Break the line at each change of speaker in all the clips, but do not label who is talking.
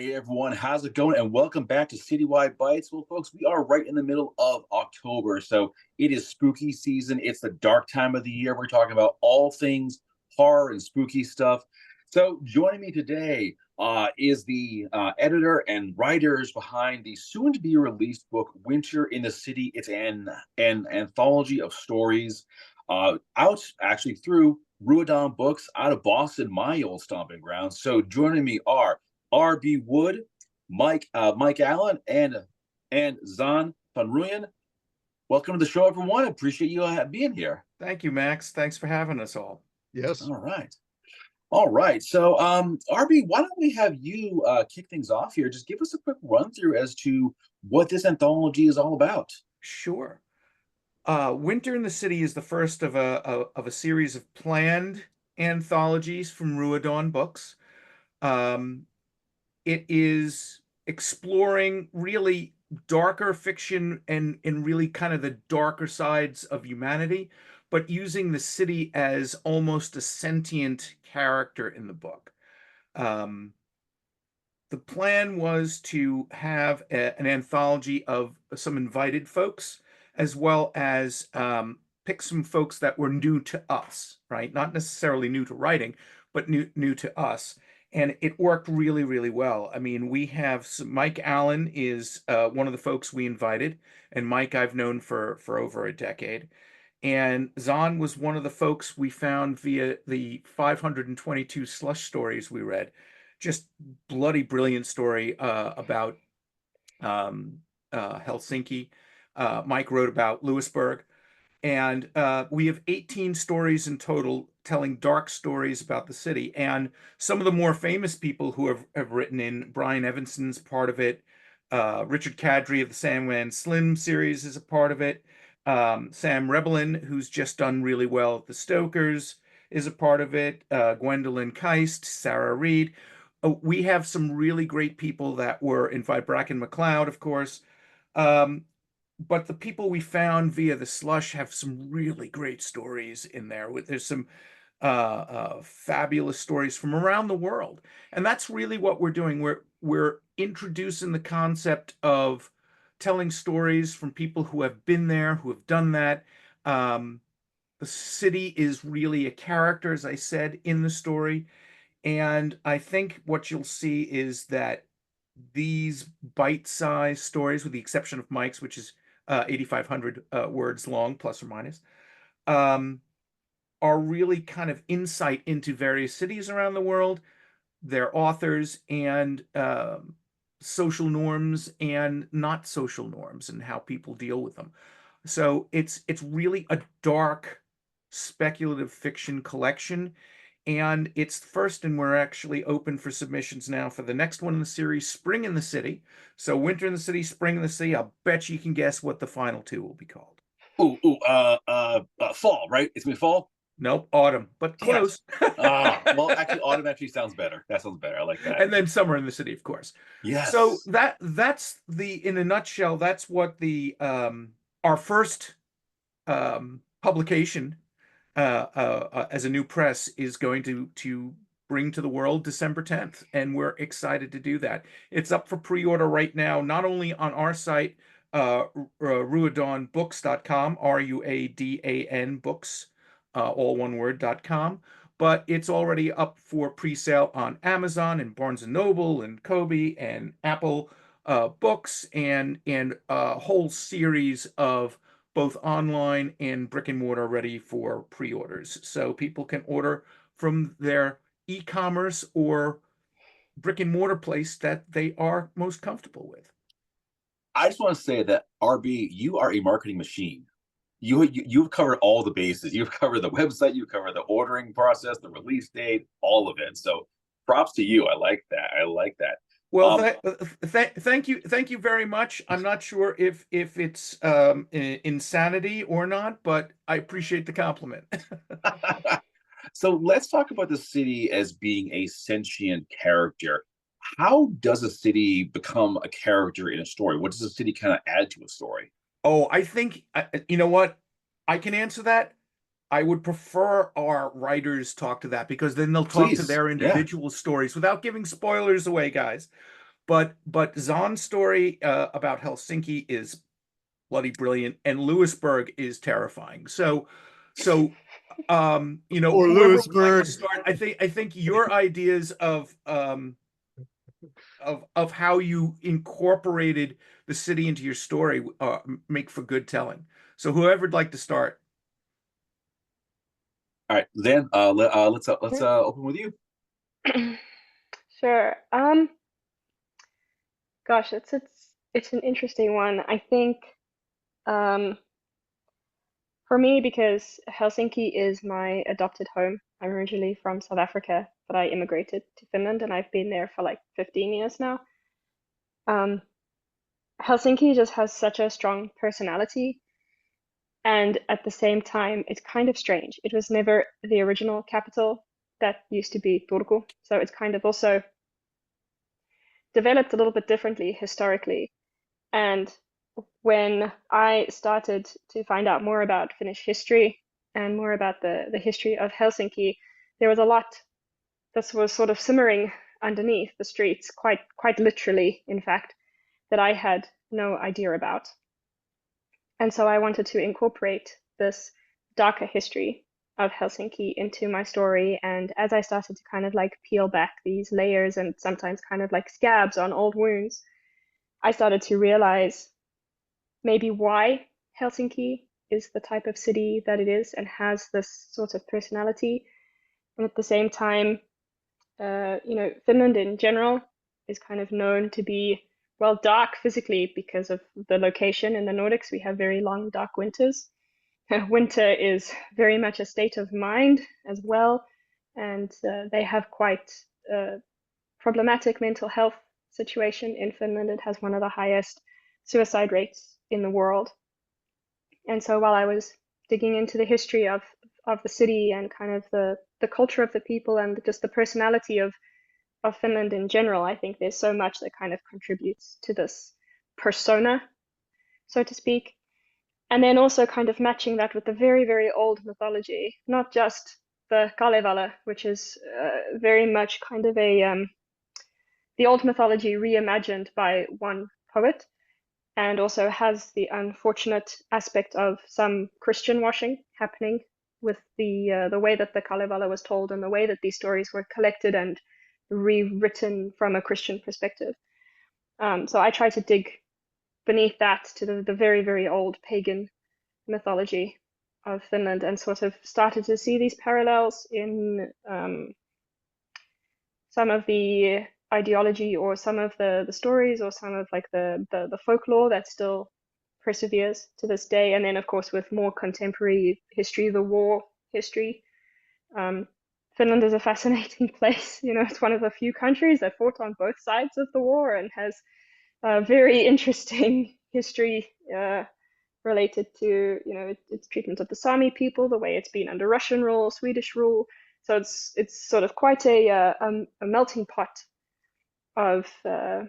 Hey everyone, how's it going? And welcome back to Citywide Bytes. Well, folks, we are right in the middle of October, so it is spooky season. It's the dark time of the year. We're talking about all things horror and spooky stuff. So, joining me today is the editor and writers behind the soon-to-be released book "Winter in the City." It's an anthology of stories out actually through Ruadán Books out of Boston, my old stomping ground. So, joining me are R.B. Wood, Mike Allen, and Xan van Rooyen. Welcome to the show, everyone. I appreciate you being here.
Thank you, Max. Thanks for having us all.
Yes.
All right. All right. So, RB, why don't we have you kick things off here? Just give us a quick run through as to what this anthology is all about.
Sure. Winter in the City is the first of a series of planned anthologies from Ruadán Books. It is exploring really darker fiction and really kind of the darker sides of humanity, but using the city as almost a sentient character in the book. The plan was to have an anthology of some invited folks, as well as pick some folks that were new to us, right? Not necessarily new to writing, but new to us. And it worked really, really well. I mean, we have Mike Allen is one of the folks we invited, and Mike I've known for over a decade. And Xan was one of the folks we found via the 522 slush stories we read. Just bloody brilliant story about Helsinki. Mike wrote about Lewisburg. And we have 18 stories in total telling dark stories about the city. And some of the more famous people who have written in, Brian Evanson's part of it. Richard Kadri of the Sandman Slim series is a part of it. Sam Rebelin, who's just done really well at the Stokers, is a part of it. Gwendolyn Keist, Sarah Reed. We have some really great people that were invited. Bracken McLeod, of course. But the people we found via the slush have some really great stories in there. There's some fabulous stories from around the world, and that's really what we're doing. We're introducing the concept of telling stories from people who have been there, who have done that. The city is really a character, as I said, in the story, and I think what you'll see is that these bite-sized stories, with the exception of Mike's, which is 8,500 words long, plus or minus, are really kind of insight into various cities around the world, their authors, and social norms and not social norms, and how people deal with them. So it's really a dark speculative fiction collection. And it's first, and we're actually open for submissions now for the next one in the series, Spring in the City. So Winter in the City, Spring in the City. I'll bet you can guess what the final two will be called.
Fall, right? It's gonna be fall.
Nope, autumn, but close.
Well, actually, autumn actually sounds better. That sounds better. I like that.
And then Summer in the City, of course.
Yes.
So that's in a nutshell. That's what the our first publication as a new press is going to bring to the world December 10th, and we're excited to do that. It's up for pre-order right now, not only on our site, ruadánbooks.com, Ruadan Books, all one word.com, but it's already up for pre-sale on Amazon and Barnes & Noble and Kobe and Apple Books, and a whole series of both online and brick and mortar ready for pre-orders. So people can order from their e-commerce or brick and mortar place that they are most comfortable with.
I just want to say that RB, you are a marketing machine. You've covered all the bases. You've covered the website, you've covered the ordering process, the release date, all of it. So props to you. I like that. I like that.
Well, thank you very much. I'm not sure if it's insanity or not, but I appreciate the compliment.
So let's talk about the city as being a sentient character. How does a city become a character in a story? What does a city kind of add to a story?
Oh, I think, you know what? I can answer that. I would prefer our writers talk to that, because then they'll talk to
Please,
their
yeah.
individual stories without giving spoilers away, guys. but Xan's story about Helsinki is bloody brilliant, and Lewisburg is terrifying.
Or
whoever would like to
Lewisburg.
start, I think your ideas of how you incorporated the city into your story make for good telling. So whoever'd like to start.
All right, then let's open with you.
Sure. Gosh, it's an interesting one. I think um, for me, because Helsinki is my adopted home. I'm originally from South Africa, but I immigrated to Finland, and I've been there for like 15 years now. Um, Helsinki just has such a strong personality, and at the same time, it's kind of strange. It was never the original capital that used to be Turku, so it's kind of also developed a little bit differently historically. And when I started to find out more about Finnish history and more about the history of Helsinki, there was a lot that was sort of simmering underneath the streets, quite literally, in fact, that I had no idea about. And so I wanted to incorporate this darker history of Helsinki into my story. And as I started to kind of like peel back these layers and sometimes kind of like scabs on old wounds, I started to realize maybe why Helsinki is the type of city that it is and has this sort of personality. And at the same time, Finland in general is kind of known to be, well, dark physically because of the location in the Nordics. We have very long, dark winters. Winter is very much a state of mind as well, and they have quite a problematic mental health situation in Finland. It has one of the highest suicide rates in the world. And so while I was digging into the history of the city and kind of the culture of the people and just the personality of Finland in general, I think there's so much that kind of contributes to this persona, so to speak. And then also kind of matching that with the very, very old mythology, not just the Kalevala, which is very much kind of the old mythology reimagined by one poet, and also has the unfortunate aspect of some Christian washing happening with the way that the Kalevala was told and the way that these stories were collected and rewritten from a Christian perspective. So I try to dig beneath that to the very, very old pagan mythology of Finland and sort of started to see these parallels in some of the ideology or some of the stories or some of like the folklore that still perseveres to this day. And then of course with more contemporary history, the war history. Finland is a fascinating place. It's one of the few countries that fought on both sides of the war and has a very interesting history related to its treatment of the Sami people, the way it's been under Russian rule, Swedish rule. So it's sort of quite a melting pot of I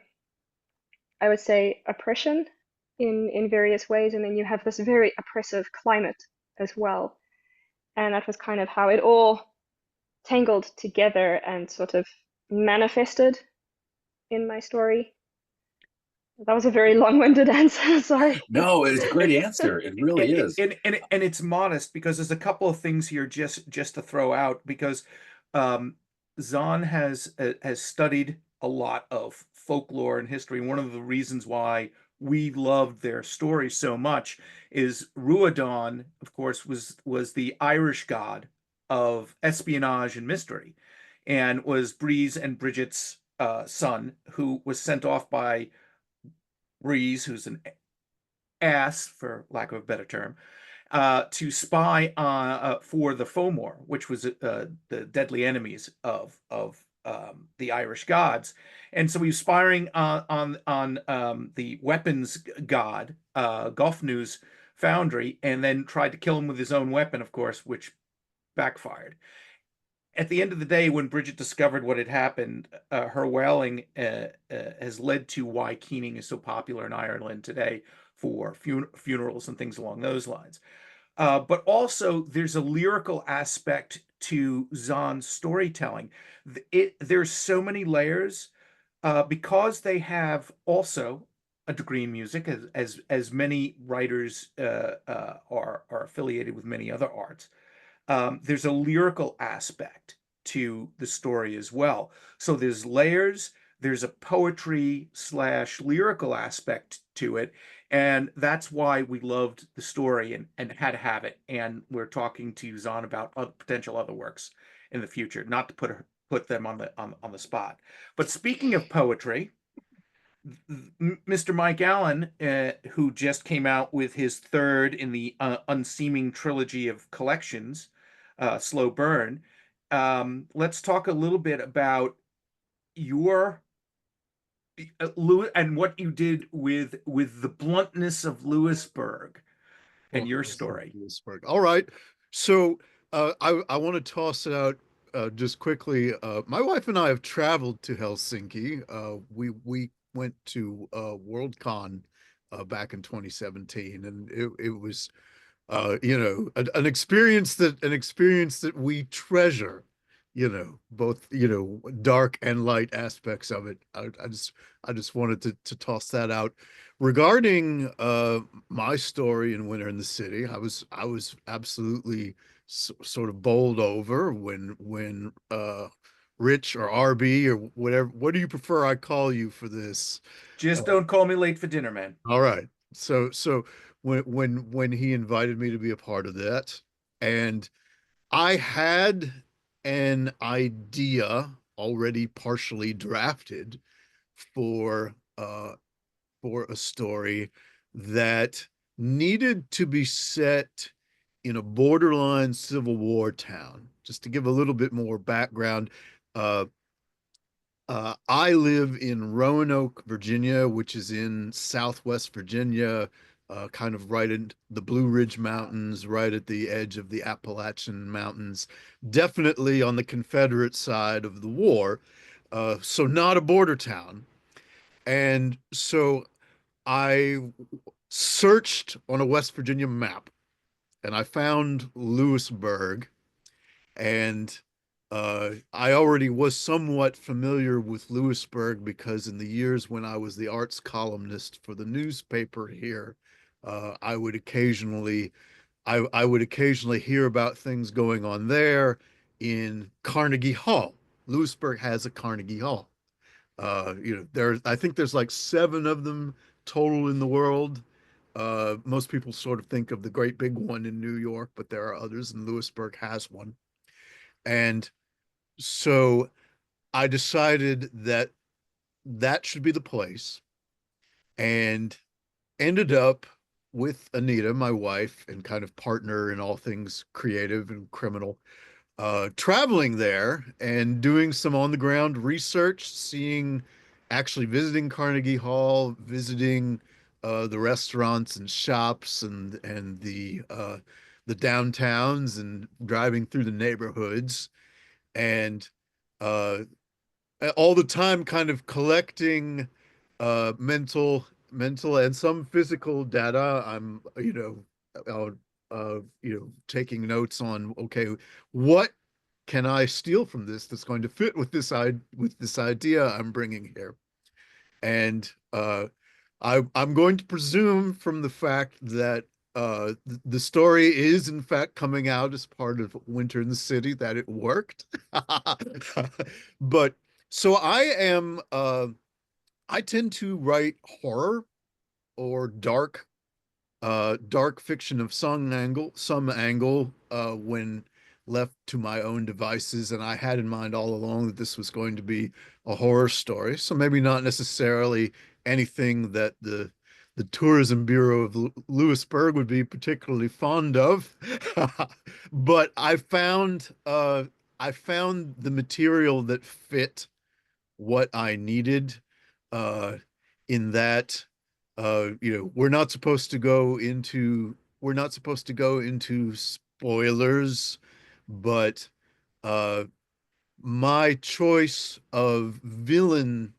would say oppression in various ways, and then you have this very oppressive climate as well. And that was kind of how it all tangled together and sort of manifested in my story. That was a very long-winded answer. Sorry.
No, it's a great answer. It really is.
And it's modest because there's a couple of things here just to throw out because Xan has studied a lot of folklore and history. And one of the reasons why we loved their story so much is Ruadán, of course, was the Irish god of espionage and mystery, and was Breeze and Bridget's son, who was sent off by Breeze, who's an ass, for lack of a better term, to spy for the Fomor, which was the deadly enemies of the Irish gods. And so he was spying on the weapons god, Gofnu's foundry, and then tried to kill him with his own weapon, of course, which backfired. At the end of the day, when Bridget discovered what had happened, her wailing has led to why keening is so popular in Ireland today for funerals and things along those lines. But also, there's a lyrical aspect to Xan's storytelling. There's so many layers because they have also a degree in music, as many writers are affiliated with many other arts. There's a lyrical aspect to the story as well. So there's layers, there's a poetry slash lyrical aspect to it. And that's why we loved the story and had to have it. And we're talking to Xan about potential other works in the future, not to put them on the spot. But speaking of poetry, Mr. Mike Allen, who just came out with his third in the unseeming trilogy of collections, Slow Burn. Let's talk a little bit about your and what you did with the bluntness of Lewisburg and your story.
Lewisburg. All right. So I want to toss it out just quickly. My wife and I have traveled to Helsinki. We went to Worldcon back in 2017, and it was an experience that we treasure, both, dark and light aspects of it. I just wanted to toss that out. Regarding my story in Winter in the City, I was absolutely sort of bowled over when Rich or RB or whatever, what do you prefer I call you for this?
Just don't call me late for dinner, man.
All right. So when he invited me to be a part of that, and I had an idea already partially drafted for a story that needed to be set in a borderline Civil War town. Just to give a little bit more background, I live in Roanoke, Virginia, which is in Southwest Virginia, kind of right in the Blue Ridge Mountains, right at the edge of the Appalachian Mountains, definitely on the Confederate side of the war. So not a border town. And so I searched on a West Virginia map and I found Lewisburg, and I already was somewhat familiar with Lewisburg because in the years when I was the arts columnist for the newspaper here, I would occasionally I would occasionally hear about things going on there in Carnegie Hall. Lewisburg has a Carnegie Hall. I think there's like 7 of them total in the world. Most people sort of think of the great big one in New York, but there are others, and Lewisburg has one. And so I decided that that should be the place, and ended up with Anita, my wife and kind of partner in all things creative and criminal, traveling there and doing some on the ground research, actually visiting Carnegie Hall, visiting the restaurants and shops and the downtowns, and driving through the neighborhoods, and uh, all the time kind of collecting mental and some physical data. I'm taking notes on, okay, what can I steal from this that's going to fit with this idea I'm bringing here. And I'm going to presume from the fact that the story is in fact coming out as part of Winter in the City that it worked. But so I tend to write horror or dark fiction of some angle when left to my own devices. And I had in mind all along that this was going to be a horror story. So maybe not necessarily anything that the Tourism Bureau of Lewisburg would be particularly fond of. But I found the material that fit what I needed, uh, in that we're not supposed to go into spoilers, but uh, my choice of villain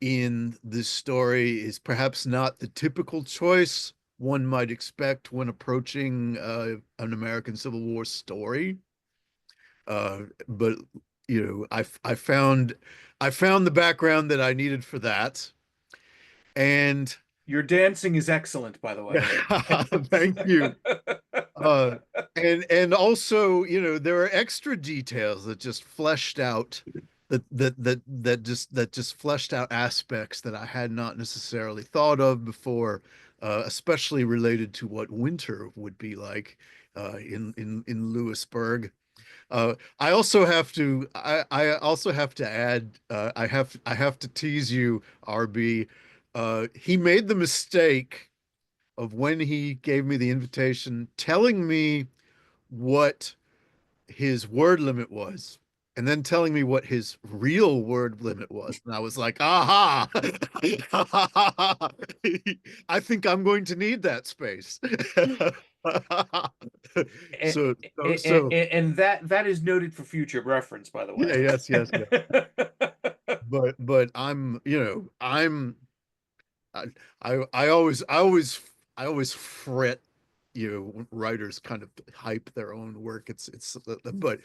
in this story is perhaps not the typical choice one might expect when approaching an American Civil War story. But I found the background that I needed for that. And
Your dancing is excellent, by the way.
thank you. Uh, and also, there are extra details that just fleshed out that just fleshed out aspects that I had not necessarily thought of before, especially related to what winter would be like in Lewisburg. I also have to add, I have to tease you, RB. He made the mistake of, when he gave me the invitation, telling me what his word limit was, and then telling me what his real word limit was. And I was like, aha, I think I'm going to need that space.
And, and that is noted for future reference, by the
Yeah,
way.
yes. But I, I always fret, when writers kind of hype their own work. But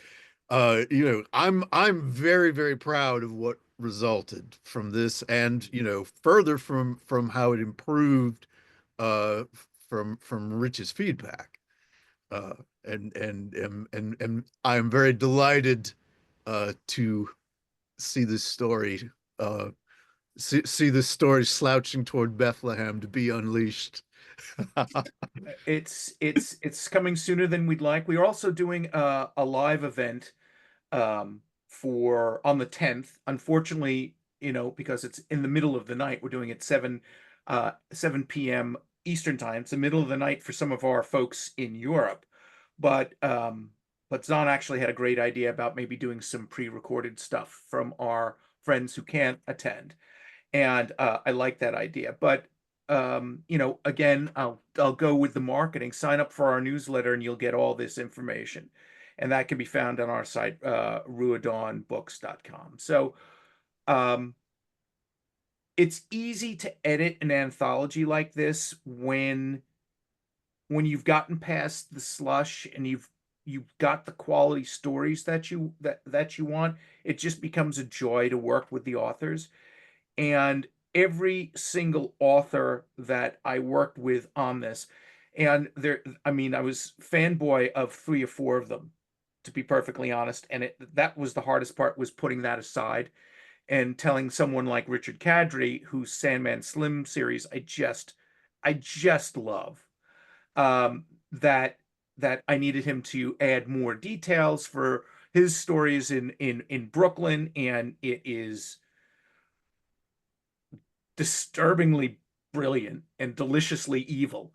I'm very, very proud of what resulted from this, and further from how it improved uh from Rich's feedback. Uh and I'm very delighted to see this story uh see this story slouching toward Bethlehem to be unleashed.
It's coming sooner than we'd like. We are also doing a live event for on the 10th. Unfortunately, because it's in the middle of the night, we're doing it 7 p.m. Eastern time. It's the middle of the night for some of our folks in Europe. But Zahn actually had a great idea about maybe doing some pre-recorded stuff from our friends who can't attend. And I like that idea. But again, I'll go with the marketing. Sign up for our newsletter and you'll get all this information. And that can be found on our site, ruadánbooks.com. So it's easy to edit an anthology like this when you've gotten past the slush and you've got the quality stories that you want. It just becomes a joy to work with the authors. And every single author that I worked with on this, and I was fanboy of 3 or 4 of them, to be perfectly honest. And that was the hardest part, was putting that aside and telling someone like Richard Kadrey, whose Sandman Slim series I just love, that I needed him to add more details for his stories in Brooklyn, and it is disturbingly brilliant and deliciously evil.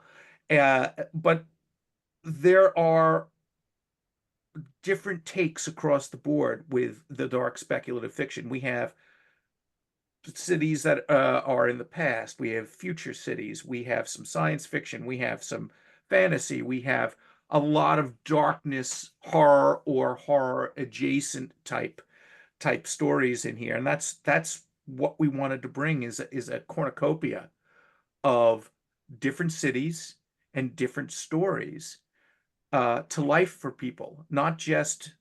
But there are different takes across the board with the dark speculative fiction. We have cities that are in the past. We have future cities. We have some science fiction. We have some fantasy. We have a lot of darkness, horror, or horror adjacent type stories in here. And that's what we wanted to bring, is a cornucopia of different cities and different stories to life for people, not just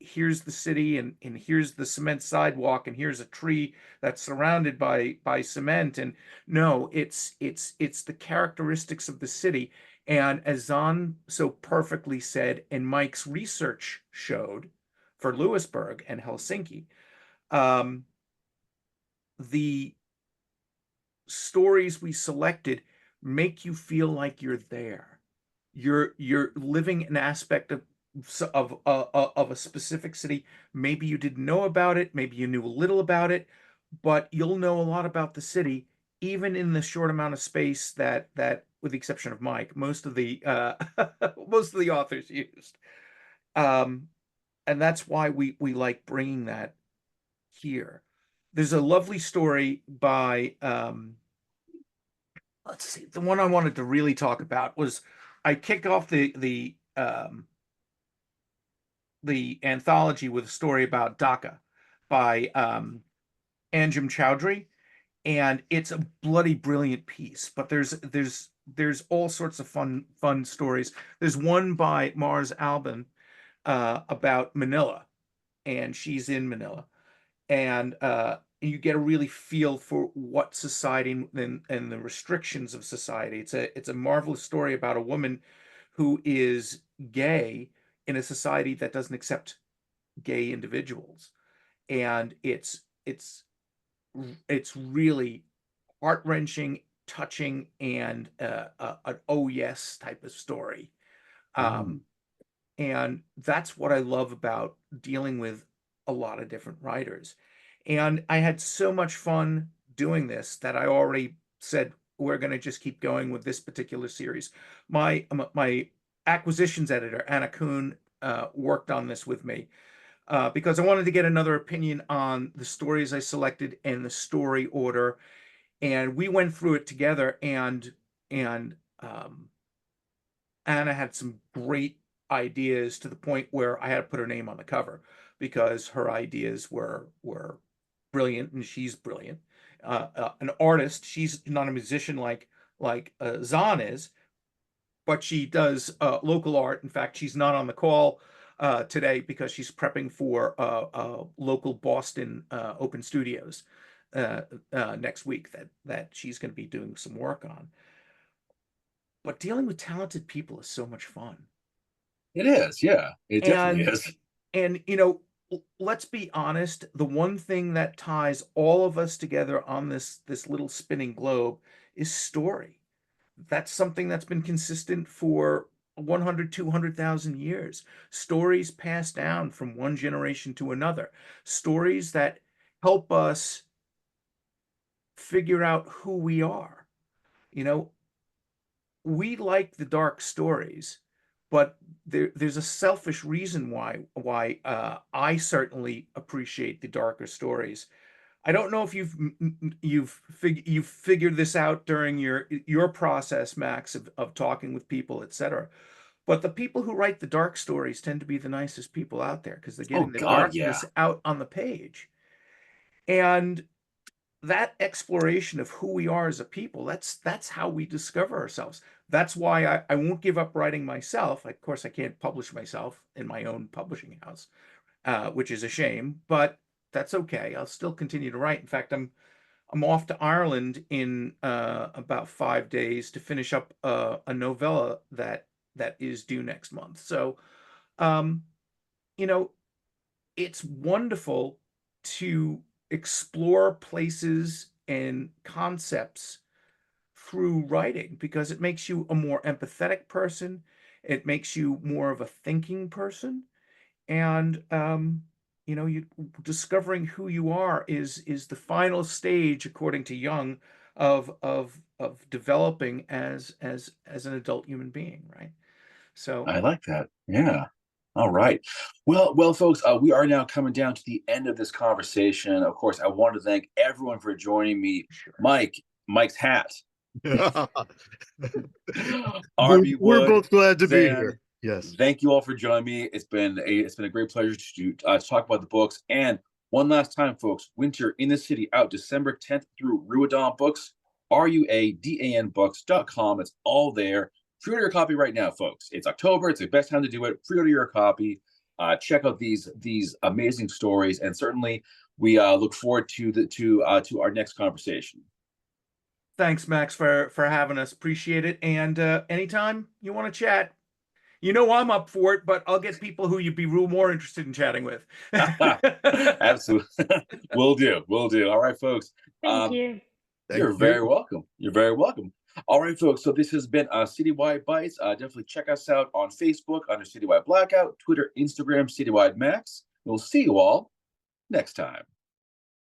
here's the city and here's the cement sidewalk and here's a tree that's surrounded by cement. And no, it's the characteristics of the city. And as Zahn so perfectly said, and Mike's research showed for Lewisburg and Helsinki, the stories we selected make you feel like you're there. You're living an aspect of a specific city. Maybe you didn't know about it, maybe you knew a little about it, but you'll know a lot about the city, even in the short amount of space that with the exception of Mike, most of the most of the authors used. And that's why we like bringing that here. There's a lovely story by let's see, the one I wanted to really talk about was, I kicked off the anthology with a story about Dhaka by Anjem Choudhury, and it's a bloody brilliant piece. But there's all sorts of fun stories. There's one by Mars Albin about Manila, and she's in Manila, and you get a really feel for what society and the restrictions of society. It's a marvelous story about a woman who is gay in a society that doesn't accept gay individuals, and it's really heart-wrenching, touching, and an oh yes type of story. Um, and that's what I love about dealing with a lot of different writers. And I had so much fun doing this that I already said we're going to just keep going with this particular series. My acquisitions editor, Anna Kuhn, worked on this with me because I wanted to get another opinion on the stories I selected and the story order. And we went through it together, and Anna had some great ideas to the point where I had to put her name on the cover because her ideas were brilliant, and she's brilliant. An artist. She's not a musician like Xan is, but she does local art. In fact, she's not on the call today because she's prepping for local Boston open studios next week that she's going to be doing some work on. But dealing with talented people is so much fun.
It is, yeah. It definitely is.
And let's be honest, the one thing that ties all of us together on this little spinning globe is story. That's something that's been consistent for 100, 200,000 years. Stories passed down from one generation to another. Stories that help us figure out who we are. We like the dark stories, but there's a selfish reason why I certainly appreciate the darker stories. I don't know if you've figured this out during your process, Max, of talking with people, etc. But the people who write the dark stories tend to be the nicest people out there because they're getting the darkness out on the page. And that exploration of who we are as a people, that's how we discover ourselves. That's why I won't give up writing myself. Of course, I can't publish myself in my own publishing house, which is a shame, but that's okay. I'll still continue to write. In fact, I'm off to Ireland in about 5 days to finish up a novella that is due next month. So, it's wonderful to explore places and concepts through writing because it makes you a more empathetic person. It makes you more of a thinking person. And, you discovering who you are is the final stage, according to Jung, of developing as an adult human being, right? So
I like that. Yeah. All right. Well, folks, we are now coming down to the end of this conversation. Of course, I want to thank everyone for joining me.
sure.
Mike's hat.
We're both glad to be here. Yes.
Thank you all for joining me. It's been a great pleasure to talk about the books. And one last time, folks, Winter in the City out December 10th through Ruadán Books, RUADAN Books.com. It's all there. Pre-order your copy right now, folks. It's October. It's the best time to do it. Pre-order your copy. Check out these amazing stories, and certainly we look forward to our next conversation.
Thanks, Max, for having us. Appreciate it. And anytime you want to chat, I'm up for it. But I'll get people who you'd be more interested in chatting with.
Absolutely, will do. All right, folks.
Thank you.
You're very welcome. You're very welcome. All right, folks. So this has been Citywide Bytes. Definitely check us out on Facebook under Citywide Blackout, Twitter, Instagram, Citywide Max. We'll see you all next time.